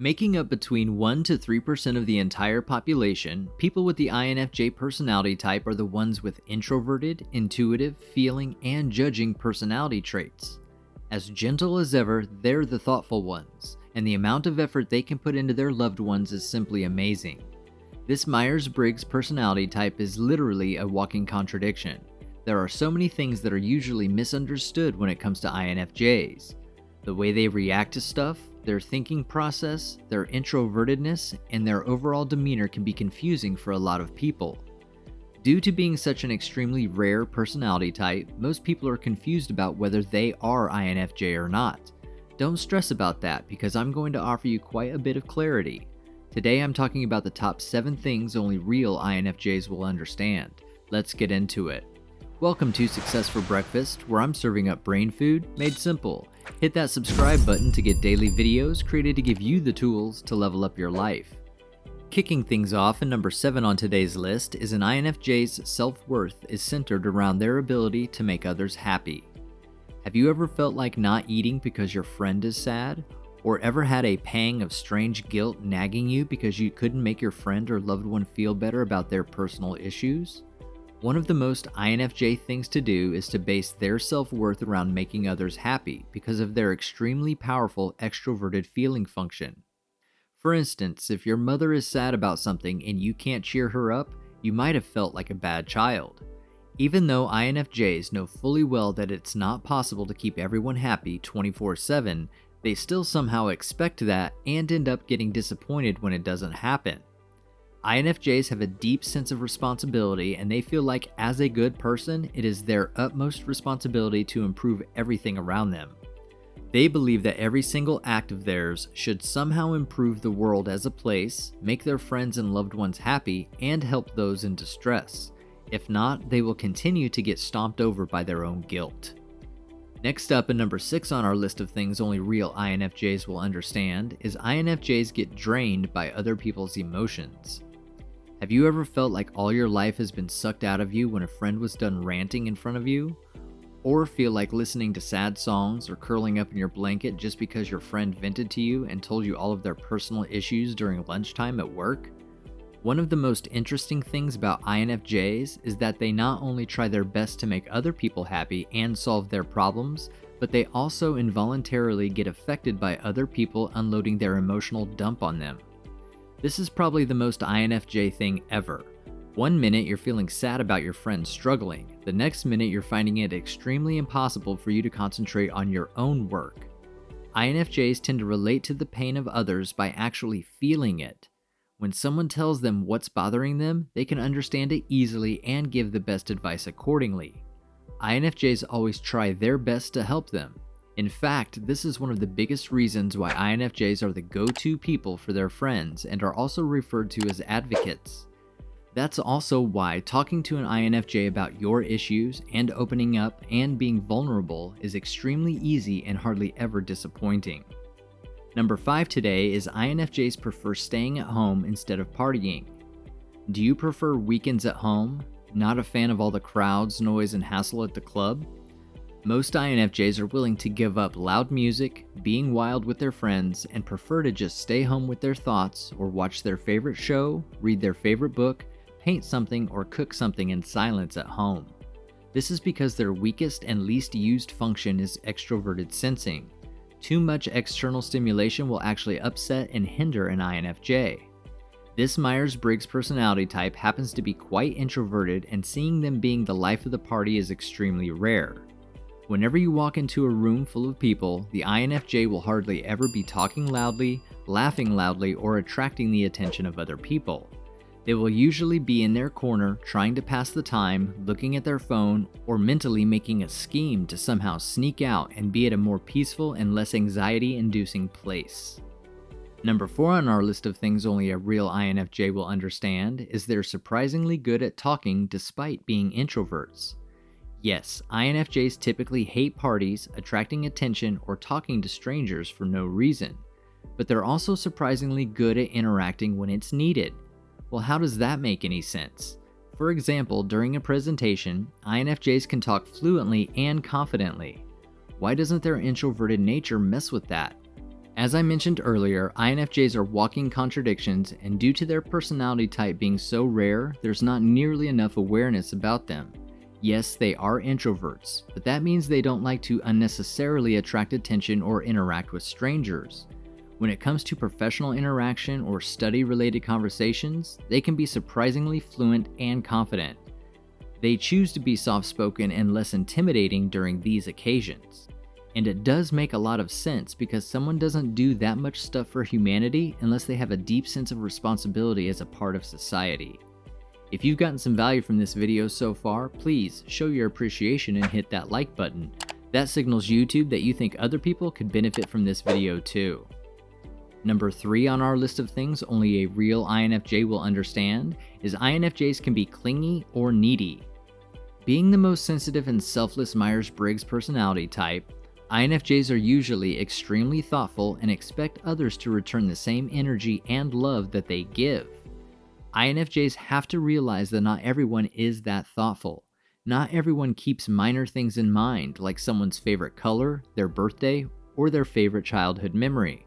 Making up between 1 to 3% of the entire population, people with the INFJ personality type are the ones with introverted, intuitive, feeling, and judging personality traits. As gentle as ever, they're the thoughtful ones, and the amount of effort they can put into their loved ones is simply amazing. This Myers-Briggs personality type is literally a walking contradiction. There are so many things that are usually misunderstood when it comes to INFJs. The way they react to stuff, their thinking process, their introvertedness, and their overall demeanor can be confusing for a lot of people. Due to being such an extremely rare personality type, most people are confused about whether they are INFJ or not. Don't stress about that because I'm going to offer you quite a bit of clarity. Today I'm talking about the top 7 things only real INFJs will understand. Let's get into it. Welcome to Success for Breakfast, where I'm serving up brain food made simple. Hit that subscribe button to get daily videos created to give you the tools to level up your life. Kicking things off, and number 7 on today's list is an INFJ's self-worth is centered around their ability to make others happy. Have you ever felt like not eating because your friend is sad? Or ever had a pang of strange guilt nagging you because you couldn't make your friend or loved one feel better about their personal issues? One of the most INFJ things to do is to base their self-worth around making others happy because of their extremely powerful extroverted feeling function. For instance, if your mother is sad about something and you can't cheer her up, you might have felt like a bad child. Even though INFJs know fully well that it's not possible to keep everyone happy 24/7, they still somehow expect that and end up getting disappointed when it doesn't happen. INFJs have a deep sense of responsibility, and they feel like as a good person, it is their utmost responsibility to improve everything around them. They believe that every single act of theirs should somehow improve the world as a place, make their friends and loved ones happy, and help those in distress. If not, they will continue to get stomped over by their own guilt. Next up, and number 6 on our list of things only real INFJs will understand, is INFJs get drained by other people's emotions. Have you ever felt like all your life has been sucked out of you when a friend was done ranting in front of you? Or feel like listening to sad songs or curling up in your blanket just because your friend vented to you and told you all of their personal issues during lunchtime at work? One of the most interesting things about INFJs is that they not only try their best to make other people happy and solve their problems, but they also involuntarily get affected by other people unloading their emotional dump on them. This is probably the most INFJ thing ever. One minute you're feeling sad about your friend struggling, the next minute you're finding it extremely impossible for you to concentrate on your own work. INFJs tend to relate to the pain of others by actually feeling it. When someone tells them what's bothering them, they can understand it easily and give the best advice accordingly. INFJs always try their best to help them. In fact, this is one of the biggest reasons why INFJs are the go-to people for their friends and are also referred to as advocates. That's also why talking to an INFJ about your issues and opening up and being vulnerable is extremely easy and hardly ever disappointing. Number 5 today is INFJs prefer staying at home instead of partying. Do you prefer weekends at home? Not a fan of all the crowds, noise, and hassle at the club? Most INFJs are willing to give up loud music, being wild with their friends, and prefer to just stay home with their thoughts or watch their favorite show, read their favorite book, paint something, or cook something in silence at home. This is because their weakest and least used function is extroverted sensing. Too much external stimulation will actually upset and hinder an INFJ. This Myers-Briggs personality type happens to be quite introverted, and seeing them being the life of the party is extremely rare. Whenever you walk into a room full of people, the INFJ will hardly ever be talking loudly, laughing loudly, or attracting the attention of other people. They will usually be in their corner, trying to pass the time, looking at their phone, or mentally making a scheme to somehow sneak out and be at a more peaceful and less anxiety-inducing place. Number 4 on our list of things only a real INFJ will understand is they're surprisingly good at talking despite being introverts. Yes, INFJs typically hate parties, attracting attention, or talking to strangers for no reason, but they're also surprisingly good at interacting when it's needed. Well, how does that make any sense? For example, during a presentation, INFJs can talk fluently and confidently. Why doesn't their introverted nature mess with that? As I mentioned earlier, INFJs are walking contradictions, and due to their personality type being so rare, there's not nearly enough awareness about them. Yes, they are introverts, but that means they don't like to unnecessarily attract attention or interact with strangers. When it comes to professional interaction or study-related conversations, they can be surprisingly fluent and confident. They choose to be soft-spoken and less intimidating during these occasions. And it does make a lot of sense because someone doesn't do that much stuff for humanity unless they have a deep sense of responsibility as a part of society. If you've gotten some value from this video so far, please show your appreciation and hit that like button. That signals YouTube that you think other people could benefit from this video too. Number 3 on our list of things only a real INFJ will understand is INFJs can be clingy or needy. Being the most sensitive and selfless Myers-Briggs personality type, INFJs are usually extremely thoughtful and expect others to return the same energy and love that they give. INFJs have to realize that not everyone is that thoughtful. Not everyone keeps minor things in mind, like someone's favorite color, their birthday, or their favorite childhood memory.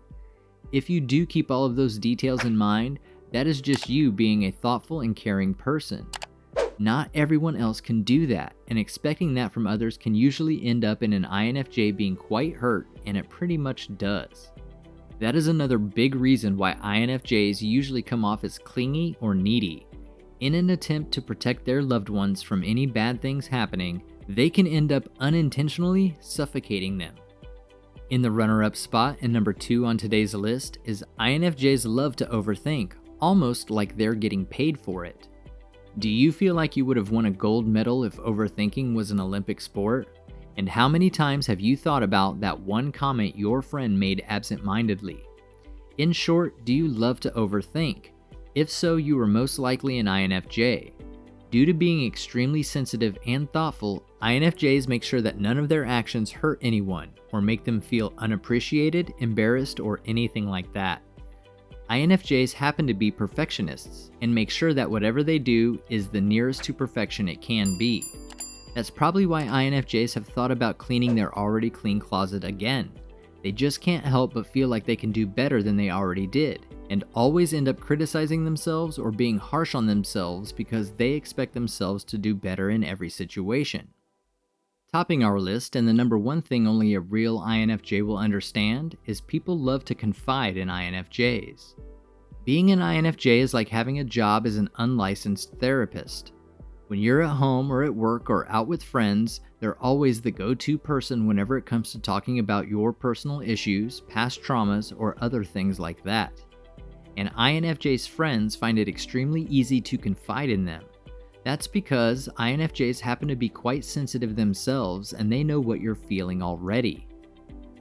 If you do keep all of those details in mind, that is just you being a thoughtful and caring person. Not everyone else can do that, and expecting that from others can usually end up in an INFJ being quite hurt, and it pretty much does. That is another big reason why INFJs usually come off as clingy or needy. In an attempt to protect their loved ones from any bad things happening, they can end up unintentionally suffocating them. In the runner-up spot and number 2 on today's list is INFJs love to overthink, almost like they're getting paid for it. Do you feel like you would have won a gold medal if overthinking was an Olympic sport? And how many times have you thought about that one comment your friend made absent-mindedly? In short, do you love to overthink? If so, you are most likely an INFJ. Due to being extremely sensitive and thoughtful, INFJs make sure that none of their actions hurt anyone or make them feel unappreciated, embarrassed, or anything like that. INFJs happen to be perfectionists and make sure that whatever they do is the nearest to perfection it can be. That's probably why INFJs have thought about cleaning their already clean closet again. They just can't help but feel like they can do better than they already did, and always end up criticizing themselves or being harsh on themselves because they expect themselves to do better in every situation. Topping our list, and the number 1 thing only a real INFJ will understand, is people love to confide in INFJs. Being an INFJ is like having a job as an unlicensed therapist. When you're at home or at work or out with friends, they're always the go-to person whenever it comes to talking about your personal issues, past traumas, or other things like that. And INFJ's friends find it extremely easy to confide in them. That's because INFJs happen to be quite sensitive themselves and they know what you're feeling already.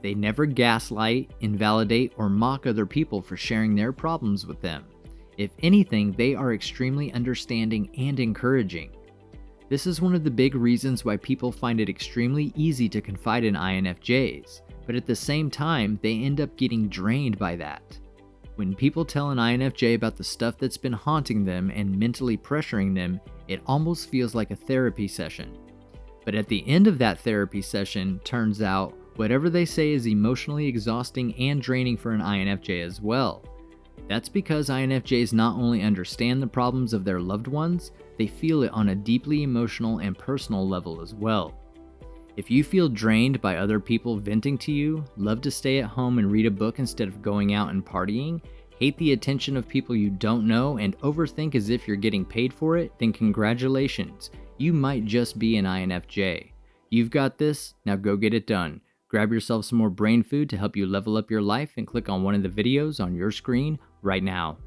They never gaslight, invalidate, or mock other people for sharing their problems with them. If anything, they are extremely understanding and encouraging. This is one of the big reasons why people find it extremely easy to confide in INFJs, but at the same time, they end up getting drained by that. When people tell an INFJ about the stuff that's been haunting them and mentally pressuring them, it almost feels like a therapy session. But at the end of that therapy session, turns out, whatever they say is emotionally exhausting and draining for an INFJ as well. That's because INFJs not only understand the problems of their loved ones, they feel it on a deeply emotional and personal level as well. If you feel drained by other people venting to you, love to stay at home and read a book instead of going out and partying, hate the attention of people you don't know, and overthink as if you're getting paid for it, then congratulations, you might just be an INFJ. You've got this, now go get it done. Grab yourself some more brain food to help you level up your life and click on one of the videos on your screen right now.